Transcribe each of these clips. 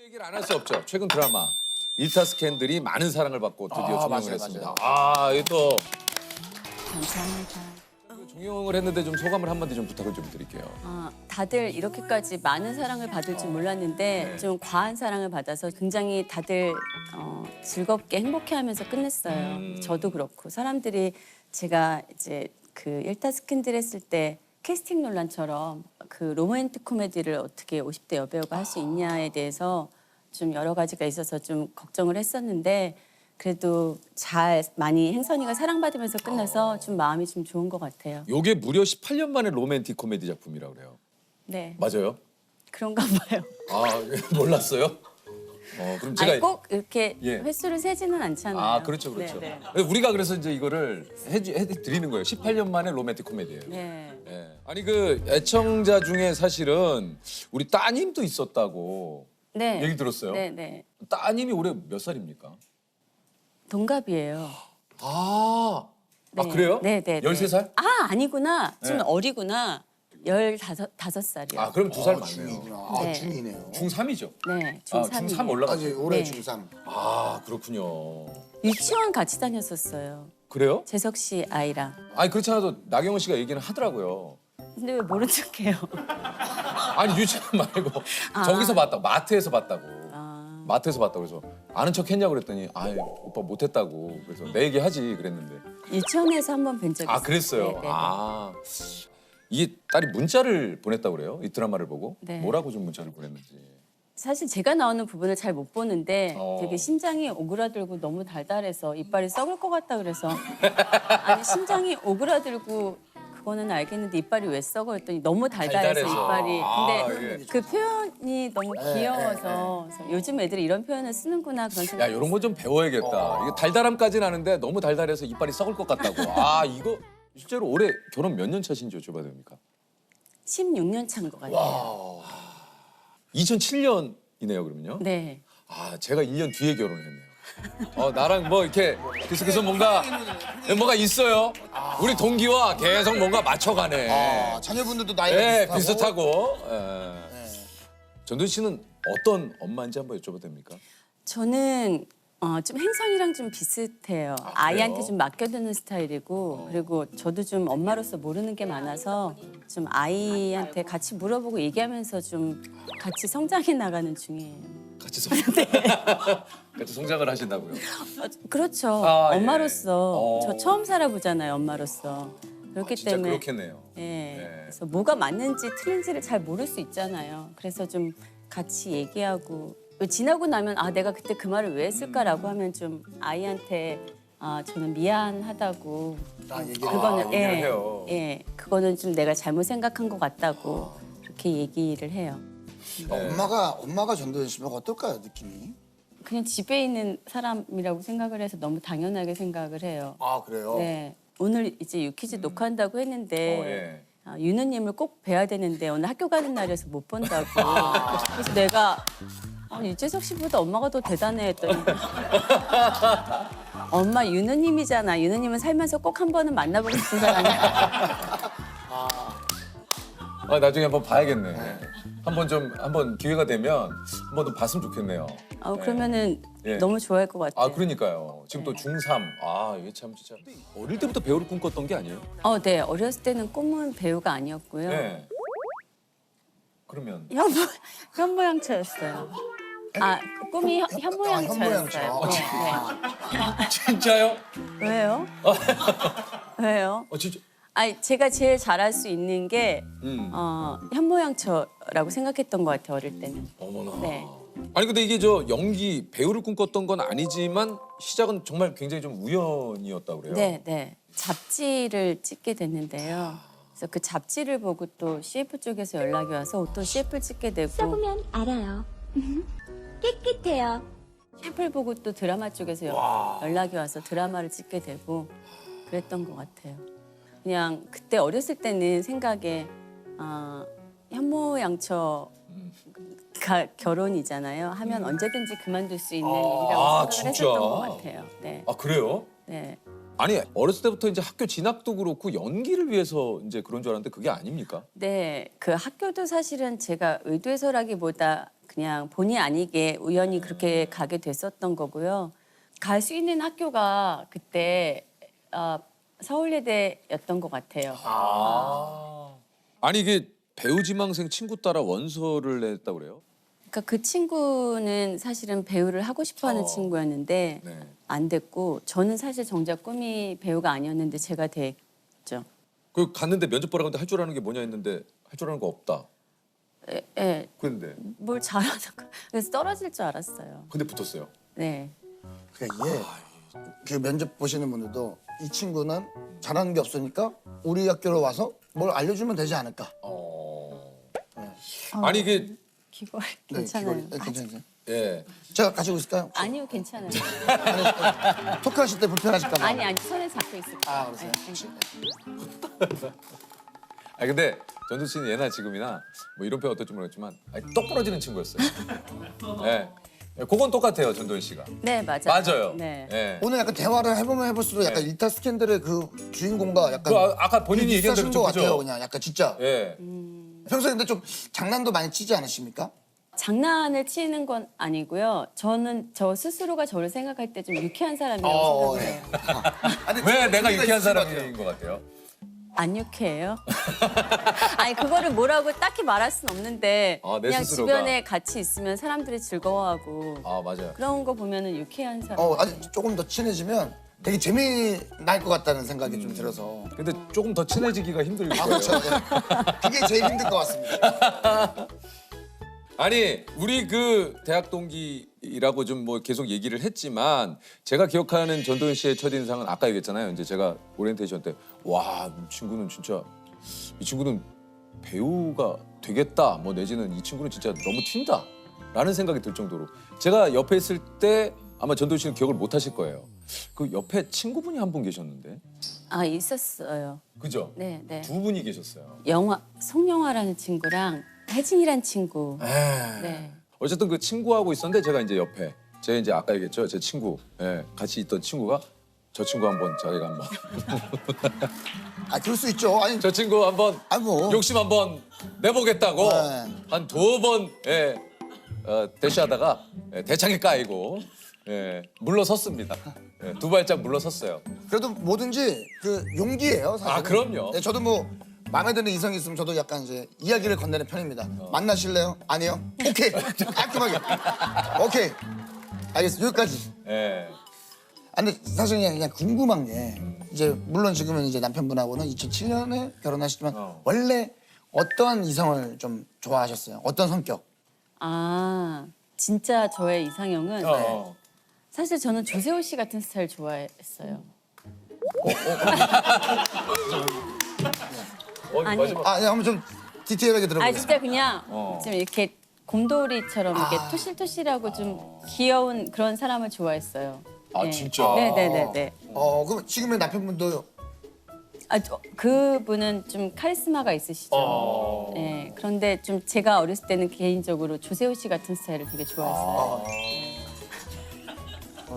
얘기를 안 할 수 없죠. 최근 드라마 일타 스캔들이 많은 사랑을 받고 드디어 종영을 맞아요, 했습니다. 맞아요. 이게 또 감사합니다. 종영을 했는데 좀 소감을 한마디 좀 부탁을 좀 드릴게요. 다들 이렇게까지 많은 사랑을 받을 줄 몰랐는데 네. 좀 과한 사랑을 받아서 굉장히 다들 즐겁게 행복해하면서 끝냈어요. 저도 그렇고 사람들이 제가 이제 그 일타 스캔들 했을 때 캐스팅 논란처럼 그 로맨틱 코미디를 어떻게 50대 여배우가 할 수 있냐에 대해서 좀 여러 가지가 있어서 좀 걱정을 했었는데 그래도 잘 많이 행선이가 사랑받으면서 끝나서 좀 마음이 좀 좋은 것 같아요. 요게 무려 18년 만에 로맨틱 코미디 작품이라고 그래요. 네, 맞아요? 그런가 봐요. 몰랐어요? 그럼 제가 아니 꼭 이렇게 예. 횟수를 세지는 않잖아요. 그렇죠, 그렇죠. 네, 우리가 그래서 이제 이거를 해드리는 거예요. 18년 만에 로맨틱 코미디예요. 네. 예. 아니 그 애청자 중에 사실은 우리 따님도 있었다고 네. 얘기 들었어요. 네, 네. 따님이 올해 몇 살입니까? 동갑이에요. 네. 그래요? 네, 네. 13살? 아니구나. 좀 네. 어리구나. 15살이요. 그럼 2살 맞네요. 중이구나. 네. 중이네요. 중3이죠? 네, 중3. 중3 올라가죠. 아직 올해 네. 중3. 그렇군요. 유치원 같이 다녔었어요. 그래요? 재석 씨 아이랑. 아니 그렇지 않아도 나경원 씨가 얘기는 하더라고요. 근데 왜 모른 척해요? 아니 유치원 말고 저기서 봤다고 마트에서 봤다고. 마트에서 봤다고 그래서 아는 척 했냐고 그랬더니 아유 오빠 못했다고 그래서 내 얘기 하지 그랬는데 유치원에서 한 번 뵌 적 있어요. 그랬어요. 네, 네, 네. 이게 딸이 문자를 보냈다고 그래요? 이 드라마를 보고 네. 뭐라고 좀 문자를 보냈는지. 사실 제가 나오는 부분을 잘 못 보는데 어. 되게 심장이 오그라들고 너무 달달해서 이빨이 썩을 것 같다 그래서 아니 심장이 오그라들고 그거는 알겠는데 이빨이 왜 썩어 했더니 너무 달달해서 달달해서. 이빨이 근데 예. 그 표현이 너무 귀여워서 그래서 요즘 애들이 이런 표현을 쓰는구나 그런 생각. 야 이런 거 좀 배워야겠다. 이게 달달함까지는 아는데 너무 달달해서 이빨이 썩을 것 같다고. 이거 실제로 올해 결혼 몇 년 차신지 여쭤봐도 됩니까? 16년 차인 것 같아요. 2007년이네요 그러면요? 네. 제가 1년 뒤에 결혼했네요. 나랑 뭐 이렇게 계속해서 뭔가 있어요. 우리 동기와 계속 뭔가 맞춰가네. 자녀분들도 나이가 네, 비슷하고. 비슷하고. 전도연 씨는 어떤 엄마인지 한번 여쭤봐도 됩니까? 저는 좀 행선이랑 좀 비슷해요. 아이한테 좀 맡겨두는 스타일이고 그리고 저도 좀 엄마로서 모르는 게 많아서 좀 아이한테 같이 물어보고 얘기하면서 좀 같이 성장해 나가는 중이에요. 같이 같이 성장을 하신다고요? 그렇죠. 예. 엄마로서 저 처음 살아보잖아요. 엄마로서. 그렇기 진짜 때문에 그렇겠네요. 예. 네. 그래서 뭐가 맞는지 틀린지를 잘 모를 수 있잖아요. 그래서 좀 같이 얘기하고 지나고 나면 내가 그때 그 말을 왜 했을까라고 하면 좀 아이한테 저는 미안하다고 얘기를 그거는 얘기를 해요. 그거는 좀 내가 잘못 생각한 것 같다고 그렇게 얘기를 해요. 엄마가 전도연 씨면 어떨까요, 느낌이? 그냥 집에 있는 사람이라고 생각을 해서 너무 당연하게 생각을 해요. 그래요? 네. 오늘 이제 유퀴즈 녹화한다고 했는데 예. 윤우님을 꼭 뵈야 되는데 오늘 학교 가는 날이어서 못 본다고. 그래서 내가 유재석 씨보다 엄마가 더 대단해 했더니 엄마 윤우님이잖아. 윤우님은 살면서 꼭 한 번은 만나보고 싶은 사람이야. 나중에 한번 봐야겠네. 한번 기회가 되면 한번 더 봤으면 좋겠네요. 그러면은 예. 너무 좋아할 것 같아요. 그러니까요. 지금 또 중3. 이게 참 진짜 어릴 때부터 배우를 꿈꿨던 게 아니에요? 네. 어렸을 때는 꿈은 배우가 아니었고요. 네. 그러면 현모양처였어요. 꿈이 현모양처였어요. 현모양처. 네. 진짜요? 왜요? 왜요? 진짜. 제가 제일 잘할 수 있는 게 현모양처라고 생각했던 것 같아요. 어릴 때는. 어머나. 네. 아니 근데 이게 저 연기 배우를 꿈꿨던 건 아니지만 시작은 정말 굉장히 좀 우연이었다고 그래요. 네, 네. 잡지를 찍게 됐는데요. 그래서 그 잡지를 보고 또 CF 쪽에서 연락이 와서 또 CF를 찍게 되고 써보면 알아요. 깨끗해요. CF를 보고 또 드라마 쪽에서 연락이 와서 드라마를 찍게 되고 그랬던 것 같아요. 그냥 그때 어렸을 때는 생각에 현모양처가 결혼이잖아요. 하면 언제든지 그만둘 수 있는 일이라고 생각을 진짜? 했었던 것 같아요. 네. 그래요? 네. 아니 어렸을 때부터 이제 학교 진학도 그렇고 연기를 위해서 이제 그런 줄 알았는데 그게 아닙니까? 네, 그 학교도 사실은 제가 의도해서라기보다 그냥 본의 아니게 우연히 그렇게 가게 됐었던 거고요. 갈 수 있는 학교가 그때 서울예대였던 것 같아요. 아니 이게 배우 지망생 친구 따라 원서를 냈다고 그래요? 그러니까 그 친구는 사실은 배우를 하고 싶어하는 친구였는데 네. 안 됐고 저는 사실 정작 꿈이 배우가 아니었는데 제가 됐죠. 그 갔는데 면접 보러 갔는데 할 줄 아는 게 뭐냐 했는데 할 줄 아는 거 없다. 예, 그런데 뭘 잘하는 거. 그래서 떨어질 줄 알았어요. 근데 붙었어요. 네. 그러니까 이게 그 면접 보시는 분들도 이 친구는 잘하는 게 없으니까 우리 학교로 와서 뭘 알려주면 되지 않을까. 아니 이게 귀걸 네, 괜찮아요. 귀걸이. 네, 괜찮아요. 예. 제가 가지고 있을까요? 아니요, 괜찮아요. 토크하실 때 불편하실까 봐. 아니 손에 잡고 있을 거예요. 아, 그러세요? 아 근데 전두 씨는 예나 지금이나 뭐 이런 표현 어떨지 모르겠지만 똑 부러지는 친구였어요. 예. 그건 똑같아요, 전도연 씨가. 네, 맞아요. 맞아요. 네. 예. 오늘 약간 대화를 해보면 해볼수록 약간 네. 일타 스캔들의 그 주인공과 약간 그 아까 본인이 얘기한 대로 비슷하신 좀 것 같아요. 그죠? 그냥 약간 진짜. 예. 평소에 근데 좀 장난도 많이 치지 않으십니까? 장난을 치는 건 아니고요. 저는 저 스스로가 저를 생각할 때 좀 유쾌한 사람이라고 생각해요. 예. 아니, 왜 내가 재미가 유쾌한 있을 것 같아요. 사람인 것 같아요? 안 유쾌해요? 아니 그거를 뭐라고 딱히 말할 순 없는데 아, 내 그냥 스스로가. 주변에 같이 있으면 사람들이 즐거워하고 아 맞아요. 그런 거 보면은 유쾌한 사람. 아니 조금 더 친해지면 되게 재미날 것 같다는 생각이 좀 들어서. 근데 조금 더 친해지기가 힘들 거예요. 아, 그렇죠. 네. 그게 제일 힘들 것 같습니다. 아니 우리 그 대학 동기라고 좀 뭐 계속 얘기를 했지만 제가 기억하는 전도연 씨의 첫 인상은 아까 얘기했잖아요. 이제 제가 오리엔테이션 때 와 이 친구는 진짜 이 친구는 배우가 되겠다. 뭐 내지는 이 친구는 진짜 너무 튄다라는 생각이 들 정도로 제가 옆에 있을 때 아마 전도연 씨는 기억을 못 하실 거예요. 그 옆에 친구분이 한 분 계셨는데 아 있었어요. 그죠? 네, 네. 두 분이 계셨어요. 영화 송영화라는 친구랑 혜진이란 친구. 네. 어쨌든 그 친구하고 있었는데 제가 이제 옆에 제가 이제 아까 얘기했죠 제 친구 같이 있던 친구가 저 친구 한번 자기가 한번 아, 그럴 수 있죠. 아니, 저 친구 한번 아, 뭐. 욕심 한번 내보겠다고 네. 한 2번 대시하다가 대창에 까이고 물러섰습니다. 두 발짝 물러섰어요. 그래도 뭐든지 그 용기예요, 사실. 아, 그럼요. 네, 저도 뭐 마음에 드는 이성이 있으면 저도 약간 이제 이야기를 건네는 편입니다. 만나실래요? 아니요. 오케이. 깔끔하게. 오케이. 알겠습니다. 여기까지. 예. 아, 근데 사실 그냥 궁금한 게 이제 물론 지금은 이제 남편분하고는 2007년에 결혼하셨지만 원래 어떠한 이성을 좀 좋아하셨어요? 어떤 성격? 아 진짜 저의 이상형은 사실 저는 조세호 씨 같은 스타일 좋아했어요. 아니. 마지막 아, 네, 한번 좀 디테일하게 아 들어보겠습니다. 진짜 그냥 좀 이렇게 곰돌이처럼 이렇게 토실토실하고 좀 귀여운 그런 사람을 좋아했어요. 아, 네. 진짜? 네네네네. 그럼 지금의 남편분도 그분은 좀 카리스마가 있으시죠. 네. 그런데 좀 제가 어렸을 때는 개인적으로 조세호 씨 같은 스타일을 되게 좋아했어요.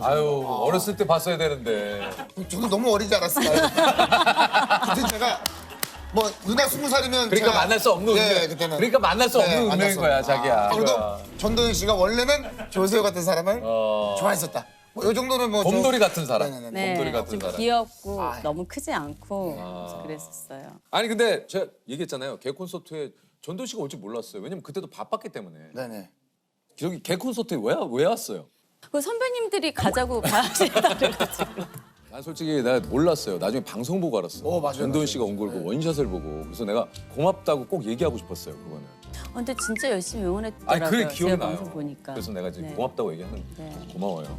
아유 어렸을 때 봤어야 되는데 저도 너무 어리지 않았을까요? 그때 제가 뭐 누나 20살이면 그러니까 만날 수 없는 네, 운명. 그때는 그러니까 만날 수 없는 만날 운명인 수 거야 없는. 자기야. 그래도 그거야. 전도연 씨가 원래는 조세호 같은 사람을 좋아했었다. 뭐 이 정도는 뭐 곰돌이 좀- 같은 사람. 네네네. 네. 곰돌이 같은 좀 사람. 귀엽고 너무 크지 않고 아. 그랬었어요. 아니 근데 제가 얘기했잖아요. 개 콘서트에 전도연 씨가 올 줄 몰랐어요. 왜냐면 그때도 바빴기 때문에. 네네. 저기 개 콘서트에 왜 왔어요? 그 선배님들이 가자고 가신다 그래가지고. 난 솔직히 내가 몰랐어요. 나중에 방송 보고 알았어. 맞아요, 전도연 맞아요. 씨가 온 걸 그 원샷을 보고 그래서 내가 고맙다고 꼭 얘기하고 싶었어요. 그거는. 근데 진짜 열심히 아니 응원했더라고요. 그게 기억이 제가 나요. 방송 보니까. 그래서 내가 지금 네. 고맙다고 얘기하는 네. 고마워요.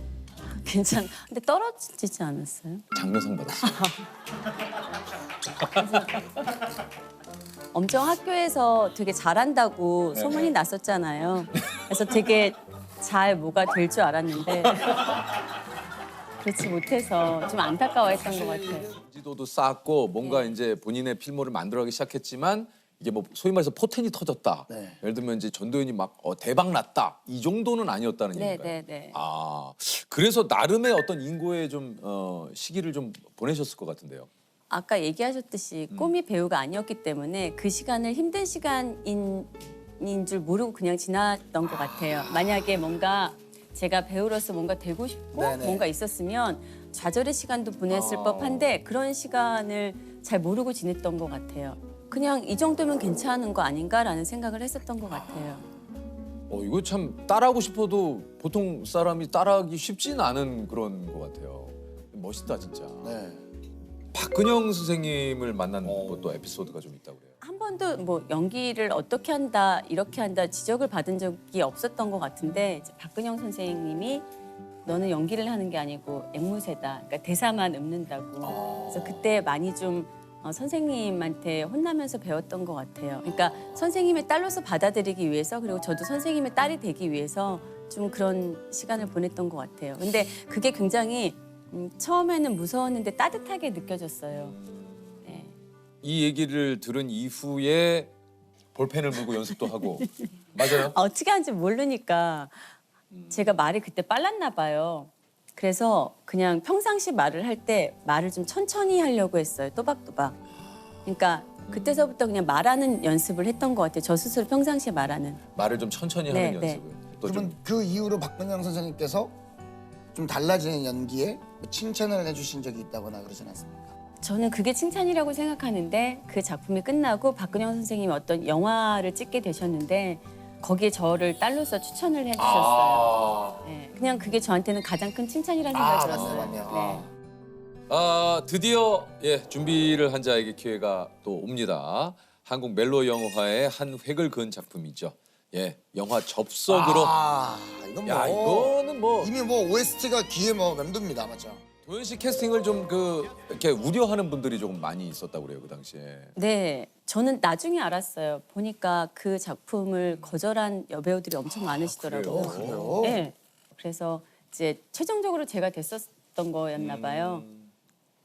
괜찮. 근데 떨어지지 않았어요? 장려상 받았어요. 엄청 학교에서 되게 잘한다고 네, 소문이 네. 났었잖아요. 그래서 되게 잘 뭐가 될 줄 알았는데 그렇지 못해서 좀 안타까워했던 것 같아요. 지도도 쌓았고 뭔가 이제 본인의 필모를 만들어가기 시작했지만 이게 뭐 소위 말해서 포텐이 터졌다. 네. 예를 들면 이제 전도연이 막 대박 났다. 이 정도는 아니었다는 네, 얘기인가요? 네, 네. 아 그래서 나름의 어떤 인고의 좀 시기를 좀 보내셨을 것 같은데요. 아까 얘기하셨듯이 꿈이 배우가 아니었기 때문에 그 시간을 힘든 시간인 시간인 줄 모르고 그냥 지났던 것 같아요. 만약에 뭔가 제가 배우로서 뭔가 되고 싶고 네네. 뭔가 있었으면 좌절의 시간도 보냈을 법한데 그런 시간을 잘 모르고 지냈던 것 같아요. 그냥 이 정도면 괜찮은 거 아닌가라는 생각을 했었던 것 같아요. 이거 참 따라하고 싶어도 보통 사람이 따라하기 쉽진 않은 그런 것 같아요. 멋있다 진짜. 네. 박근영 선생님을 만난 것도 에피소드가 좀 있다고 그래요. 한 번도 뭐 연기를 어떻게 한다 이렇게 한다 지적을 받은 적이 없었던 것 같은데 이제 박근영 선생님이 너는 연기를 하는 게 아니고 앵무새다. 그러니까 대사만 읊는다고. 그래서 그때 많이 좀 선생님한테 혼나면서 배웠던 것 같아요. 그러니까 선생님의 딸로서 받아들이기 위해서 그리고 저도 선생님의 딸이 되기 위해서 좀 그런 시간을 보냈던 것 같아요. 근데 그게 굉장히 처음에는 무서웠는데 따뜻하게 느껴졌어요. 네. 이 얘기를 들은 이후에 볼펜을 물고 연습도 하고 맞아요? 어떻게 하는지 모르니까 제가 말이 그때 빨랐나 봐요. 그래서 그냥 평상시 말을 할 때 말을 좀 천천히 하려고 했어요. 또박또박. 그러니까 그때서부터 그냥 말하는 연습을 했던 것 같아요. 저 스스로 평상시에 말하는. 말을 좀 천천히 네, 하는 네. 연습을. 또 그러면 좀 그 이후로 박근영 선생님께서 좀 달라지는 연기에 뭐 칭찬을 해주신 적이 있다거나 그러진 않습니까? 저는 그게 칭찬이라고 생각하는데 그 작품이 끝나고 박근영 선생님이 어떤 영화를 찍게 되셨는데 거기에 저를 딸로서 추천을 해주셨어요. 네, 그냥 그게 저한테는 가장 큰 칭찬이라는 생각이 들었어요. 맞네요. 네. 드디어 준비를 한 자에게 기회가 또 옵니다. 한국 멜로 영화의 한 획을 그은 작품이죠. 영화 접속으로. 이건 야, 이거는 뭐 이미 뭐 OST가 귀에 뭐 맴돕니다, 맞죠? 도현 씨 캐스팅을 좀 이렇게 우려하는 분들이 조금 많이 있었다고 그래요, 그 당시에. 네, 저는 나중에 알았어요. 보니까 그 작품을 거절한 여배우들이 엄청 많으시더라고요. 그래요? 네, 그래서 이제 최종적으로 제가 됐었던 거였나 봐요.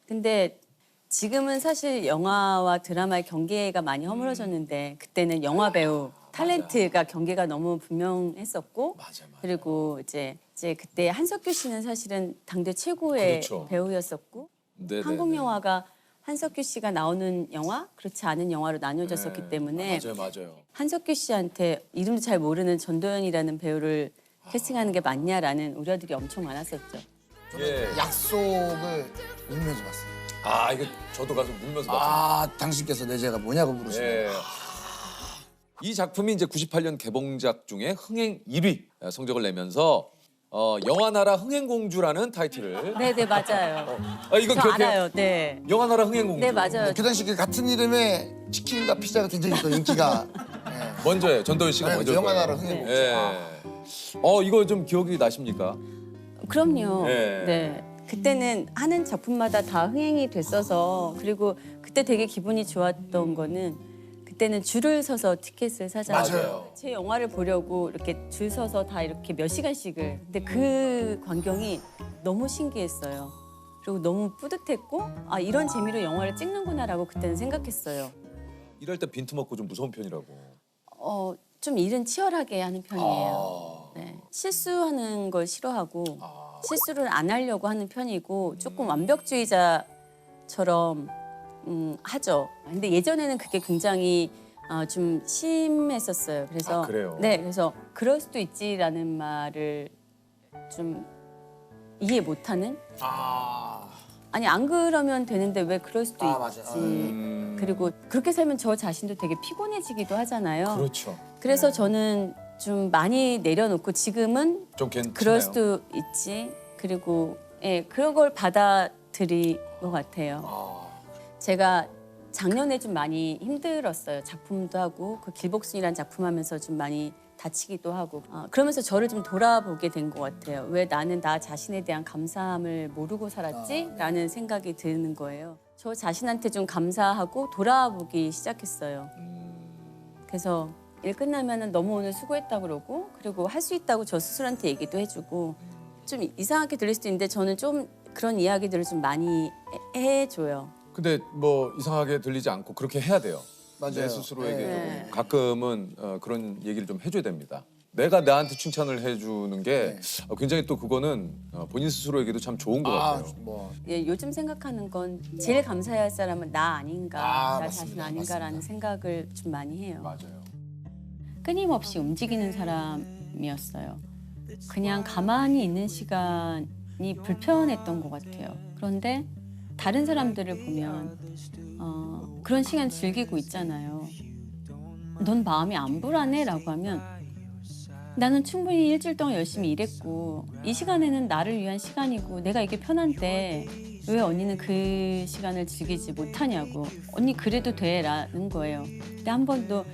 근데 지금은 사실 영화와 드라마의 경계가 많이 허물어졌는데 그때는 영화 배우 탤런트가 경계가 너무 분명했었고 맞아. 그리고 이제 그때 한석규 씨는 사실은 당대 최고의 그렇죠. 배우였었고 네네네. 한국 영화가 한석규 씨가 나오는 영화, 그렇지 않은 영화로 나뉘어졌었기 때문에 맞아요. 한석규 씨한테 이름도 잘 모르는 전도연이라는 배우를 캐스팅하는 게 맞냐라는 우려들이 엄청 많았었죠. 예. 약속을 울면서 봤어요. 이거 저도 가서 울면서 봤어요. 당신께서 내 죄가 뭐냐고 물으시네요. 예. 이 작품이 이제 98년 개봉작 중에 흥행 1위 성적을 내면서 영화나라 흥행공주라는 타이틀을 네, 맞아요. 이건 저 기억해요? 알아요. 네. 영화나라 흥행공주. 네, 맞아요. 그 당시 그 같은 이름의 치킨과 피자가 굉장히 또 인기가 먼저예요. 전도연 씨가 네, 먼저. 영화나라 흥행공주. 이거 좀 기억이 나십니까? 그럼요. 네. 네. 그때는 하는 작품마다 다 흥행이 됐어서 그리고 그때 되게 기분이 좋았던 거는 그때는 줄을 서서 티켓을 사잖아요. 맞아요. 제 영화를 보려고 이렇게 줄 서서 다 이렇게 몇 시간씩을. 근데 그 광경이 너무 신기했어요. 그리고 너무 뿌듯했고 이런 재미로 영화를 찍는구나라고 그때는 생각했어요. 일할 때 빈틈없고 좀 무서운 편이라고. 좀 일은 치열하게 하는 편이에요. 네. 실수하는 걸 싫어하고 실수를 안 하려고 하는 편이고 조금 완벽주의자처럼 하죠. 근데 예전에는 그게 굉장히 좀 심했었어요. 그래서 그래요? 네, 그래서 그럴 수도 있지라는 말을 좀 이해 못하는. 아니 안 그러면 되는데 왜 그럴 수도 있지. 맞아요. 그리고 그렇게 살면 저 자신도 되게 피곤해지기도 하잖아요. 그렇죠. 그래서 저는 좀 많이 내려놓고 지금은 좀 괜찮아요. 그럴 수도 있지. 그리고 그런 걸 받아들인 것 같아요. 제가 작년에 좀 많이 힘들었어요. 작품도 하고 그 길복순이라는 작품 하면서 좀 많이 다치기도 하고 그러면서 저를 좀 돌아보게 된 것 같아요. 왜 나는 나 자신에 대한 감사함을 모르고 살았지? 라는 생각이 드는 거예요. 저 자신한테 좀 감사하고 돌아보기 시작했어요. 그래서 일 끝나면 너무 오늘 수고했다 그러고 그리고 할 수 있다고 저 스스로한테 얘기도 해주고 좀 이상하게 들릴 수도 있는데 저는 좀 그런 이야기들을 좀 많이 해줘요. 근데 뭐 이상하게 들리지 않고 그렇게 해야 돼요. 맞아요. 내 스스로에게 네. 조금 가끔은 그런 얘기를 좀 해줘야 됩니다. 내가 나한테 칭찬을 해주는 게 굉장히 또 그거는 본인 스스로에게도 참 좋은 것 같아요. 요즘 생각하는 건 제일 감사해야 할 사람은 나 아닌가, 나 맞습니다. 자신 아닌가라는 생각을 좀 많이 해요. 맞아요. 끊임없이 움직이는 사람이었어요. 그냥 가만히 있는 시간이 불편했던 것 같아요. 그런데 다른 사람들을 보면 그런 시간 즐기고 있잖아요. 넌 마음이 안 불안해? 라고 하면 나는 충분히 일주일 동안 열심히 일했고 이 시간에는 나를 위한 시간이고 내가 이게 편한데 왜 언니는 그 시간을 즐기지 못하냐고. 언니 그래도 돼 라는 거예요. 근데 한 번도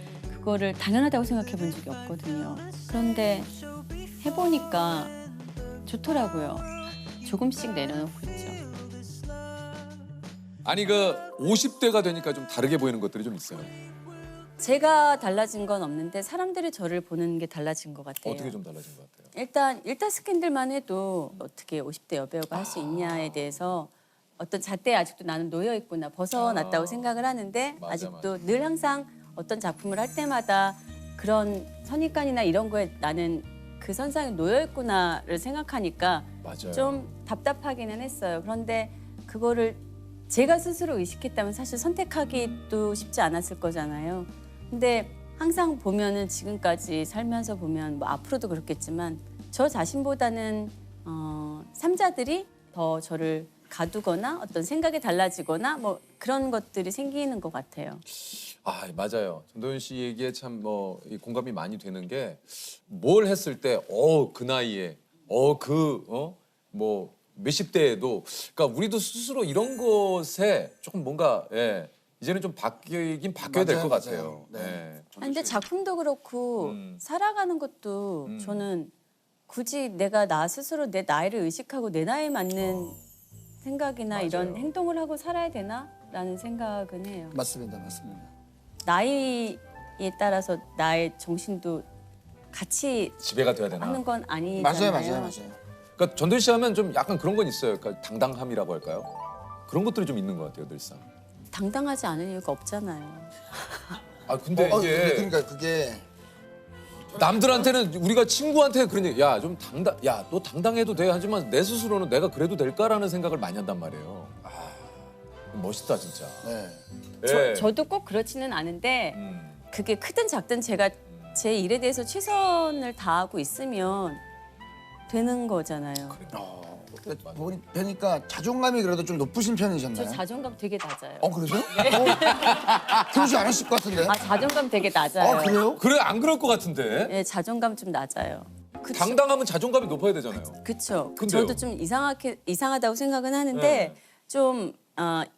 그거를 당연하다고 생각해 본 적이 없거든요. 그런데 해보니까 좋더라고요. 조금씩 내려놓고 있죠. 아니 그 50대가 되니까 좀 다르게 보이는 것들이 좀 있어요. 제가 달라진 건 없는데 사람들이 저를 보는 게 달라진 것 같아요. 어떻게 좀 달라진 것 같아요? 일단 스캔들만 해도 어떻게 50대 여배우가 할 수 있냐에 대해서 어떤 잣대에 아직도 나는 놓여 있구나, 벗어났다고 생각을 하는데 맞아, 아직도 늘 항상 어떤 작품을 할 때마다 그런 선입관이나 이런 거에 나는 그 선상에 놓여 있구나를 생각하니까 맞아요. 좀 답답하기는 했어요. 그런데 그거를 제가 스스로 의식했다면 사실 선택하기도 쉽지 않았을 거잖아요. 근데 항상 보면은 지금까지 살면서 보면 뭐 앞으로도 그렇겠지만 저 자신보다는 삼자들이 더 저를 가두거나 어떤 생각이 달라지거나 뭐 그런 것들이 생기는 것 같아요. 아 맞아요. 전도연 씨 얘기에 참 뭐 공감이 많이 되는 게 뭘 했을 때 그 나이에 뭐 몇십 대에도 그러니까 우리도 스스로 이런 것에 조금 뭔가 이제는 좀 바뀌어야 될 것 맞아요, 같아요. 맞아요. 네. 근데 작품도 그렇고 살아가는 것도 저는 굳이 내가 나 스스로 내 나이를 의식하고 내 나이에 맞는 생각이나 맞아요. 이런 행동을 하고 살아야 되나라는 생각은 해요. 맞습니다, 맞습니다. 나이에 따라서 나의 정신도 같이 지배가 돼야 되나? 하는 건 아니잖아요. 맞아요. 그러니까 전도연 씨 하면 좀 약간 그런 건 있어요. 그러니까 당당함이라고 할까요? 그런 것들이 좀 있는 것 같아요, 늘상. 당당하지 않을 이유가 없잖아요. 아 근데 이게 그러니까 그게 남들한테는 우리가 친구한테는 그런 얘기, 야 좀 너 당당해도 돼 하지만 내 스스로는 내가 그래도 될까라는 생각을 많이 한단 말이에요. 아 멋있다 진짜. 네. 예. 저도 꼭 그렇지는 않은데 음. 그게 크든 작든 제가 제 일에 대해서 최선을 다하고 있으면 되는 거잖아요. 보니까 자존감이 그래도 좀 높으신 저 편이셨나요? 자존감 되게 낮아요. 그러세요? 그러지 않으실 것 같은데. 아 자존감 되게 낮아요. 그래요? 그래 안 그럴 것 같은데. 예, 자존감 좀 낮아요. 그쵸. 당당하면 자존감이 높아야 되잖아요. 그쵸. 근데요? 저도 좀 이상하다고 생각은 하는데 네. 좀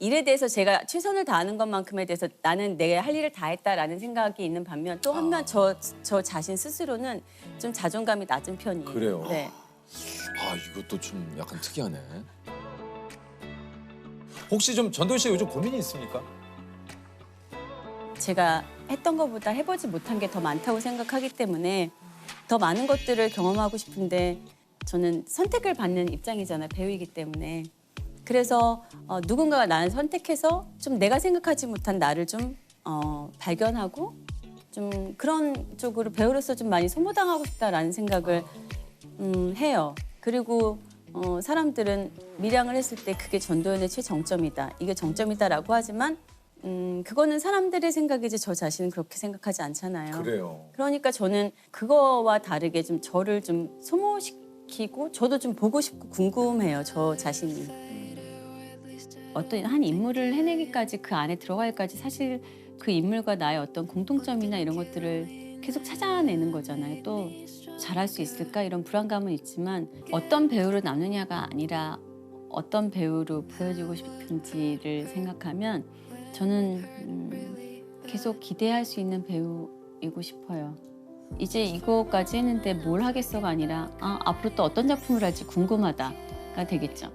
일에 대해서 제가 최선을 다하는 것만큼에 대해서 나는 내 할 일을 다 했다라는 생각이 있는 반면 또 한면 저 자신 스스로는 좀 자존감이 낮은 편이에요. 그래요? 네. 아 이것도 좀 약간 특이하네. 혹시 좀 전도연 씨 요즘 고민이 있습니까? 제가 했던 것보다 해보지 못한 게 더 많다고 생각하기 때문에 더 많은 것들을 경험하고 싶은데 저는 선택을 받는 입장이잖아요. 배우이기 때문에. 그래서 누군가가 나를 선택해서 좀 내가 생각하지 못한 나를 좀 발견하고 좀 그런 쪽으로 배우로서 좀 많이 소모당하고 싶다라는 생각을 해요. 그리고 사람들은 밀양을 했을 때 그게 전도연의 최정점이다. 이게 정점이다라고 하지만 그거는 사람들의 생각이지 저 자신은 그렇게 생각하지 않잖아요. 그래요. 그러니까 저는 그거와 다르게 좀 저를 좀 소모시키고 저도 좀 보고 싶고 궁금해요. 저 자신이. 어떤 한 인물을 해내기까지 그 안에 들어가기까지 사실 그 인물과 나의 어떤 공통점이나 이런 것들을 계속 찾아내는 거잖아요. 또 잘할 수 있을까 이런 불안감은 있지만 어떤 배우로 나누냐가 아니라 어떤 배우로 보여주고 싶은지를 생각하면 저는 계속 기대할 수 있는 배우이고 싶어요. 이제 이거까지 했는데 뭘 하겠어가 아니라 앞으로 또 어떤 작품을 할지 궁금하다가 되겠죠.